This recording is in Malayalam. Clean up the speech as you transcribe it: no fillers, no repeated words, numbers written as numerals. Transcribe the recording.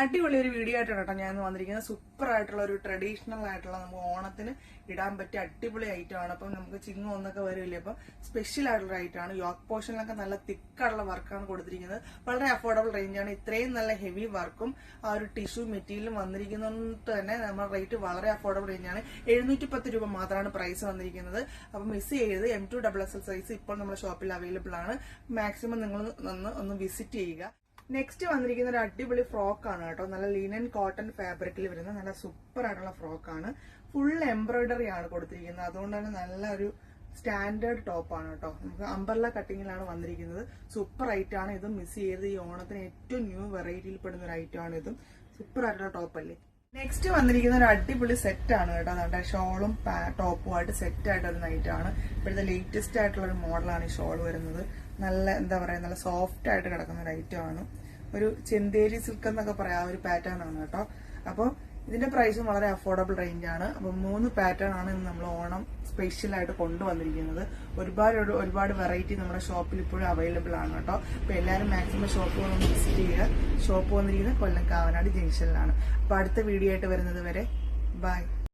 അടിപൊളി ഒരു വീഡിയോ ആയിട്ടാണ് കേട്ടോ ഞാൻ വന്നിരിക്കുന്നത്. സൂപ്പർ ആയിട്ടുള്ള ഒരു ട്രഡീഷണൽ ആയിട്ടുള്ള നമുക്ക് ഓണത്തിന് ഇടാൻ പറ്റിയ അടിപൊളി ഐറ്റം ആണ്. അപ്പം നമുക്ക് ചിങ്ങം ഒന്നൊക്കെ വരില്ലേ, അപ്പം സ്പെഷ്യൽ ആയിട്ടുള്ള ഐറ്റം ആണ്. യോക്ക് പോർഷനിലൊക്കെ നല്ല തിക്കായിട്ടുള്ള വർക്കാണ് കൊടുത്തിരിക്കുന്നത്. വളരെ അഫോർഡബിൾ റേഞ്ചാണ്. ഇത്രയും നല്ല ഹെവി വർക്കും ആ ഒരു ടിഷ്യൂ മെറ്റീരിയലും വന്നിരിക്കുന്നതുകൊണ്ട് തന്നെ നമ്മുടെ റേറ്റ് വളരെ അഫോർഡബിൾ റേഞ്ചാണ്. 710 രൂപ മാത്രമാണ് പ്രൈസ് വന്നിരിക്കുന്നത്. അപ്പം മിസ് ചെയ്ത് M2XXL സൈസ് ഇപ്പോൾ നമ്മുടെ ഷോപ്പിൽ അവൈലബിൾ ആണ്. മാക്സിമം നിങ്ങൾ ഒന്ന് വിസിറ്റ് ചെയ്യുക. നെക്സ്റ്റ് വന്നിരിക്കുന്ന ഒരു അടിപൊളി ഫ്രോക്കാണ് കേട്ടോ. നല്ല ലിനൻ കോട്ടൺ ഫാബ്രിക്കിൽ വരുന്ന നല്ല സൂപ്പർ ആയിട്ടുള്ള ഫ്രോക്കാണ്. ഫുൾ എംബ്രോയിഡറി ആണ് കൊടുത്തിരിക്കുന്നത്. അതുകൊണ്ട് തന്നെ നല്ലൊരു സ്റ്റാൻഡേർഡ് ടോപ്പാണ് കേട്ടോ. നമുക്ക് അംബർല കട്ടിങ്ങിലാണ് വന്നിരിക്കുന്നത്. സൂപ്പർ ഐറ്റം ആണ്. ഇതും മിസ് ചെയ്ത് ഈ ഓണത്തിന് ഏറ്റവും ന്യൂ വെറൈറ്റിയിൽ പെടുന്ന ഒരു ഐറ്റം ആണ്. ഇതും സൂപ്പർ ആയിട്ടുള്ള ടോപ്പല്ലേ. നെക്സ്റ്റ് വന്നിരിക്കുന്ന ഒരു അടിപൊളി സെറ്റ് ആണ് കേട്ടോ. നമ്മുടെ ഷോളും ടോപ്പുമായിട്ട് സെറ്റ് ആയിട്ട് ഒരു നൈറ്റാണ്. ഇപ്പോഴത്തെ ലേറ്റസ്റ്റ് ആയിട്ടുള്ള ഒരു മോഡലാണ് ഈ ഷോൾ വരുന്നത്. നല്ല എന്താ പറയാ, നല്ല സോഫ്റ്റ് ആയിട്ട് കിടക്കുന്ന ഒരു ഐറ്റം ആണ്. ഒരു ചെന്തേരി സിൽക്ക് എന്നൊക്കെ പറയാം, ആ ഒരു പാറ്റേൺ ആണ് കേട്ടോ. അപ്പോൾ ഇതിന്റെ പ്രൈസും വളരെ അഫോർഡബിൾ റേഞ്ച് ആണ്. അപ്പം 3 പാറ്റേൺ ആണ് ഇന്ന് നമ്മൾ ഓണം സ്പെഷ്യൽ ആയിട്ട് കൊണ്ടുവന്നിരിക്കുന്നത്. ഒരുപാട് വെറൈറ്റി നമ്മുടെ ഷോപ്പിൽ ഇപ്പോഴും അവൈലബിൾ ആണ് കേട്ടോ. അപ്പൊ എല്ലാവരും മാക്സിമം ഷോപ്പുകൾ ഒന്ന് വിസിറ്റ് ചെയ്യുക. ഷോപ്പ് വന്നിരിക്കുന്നത് കൊല്ലം കാവനാട് ജംഗ്ഷനിലാണ്. അപ്പൊ അടുത്ത വീഡിയോ ആയിട്ട് വരുന്നത് വരെ ബൈ.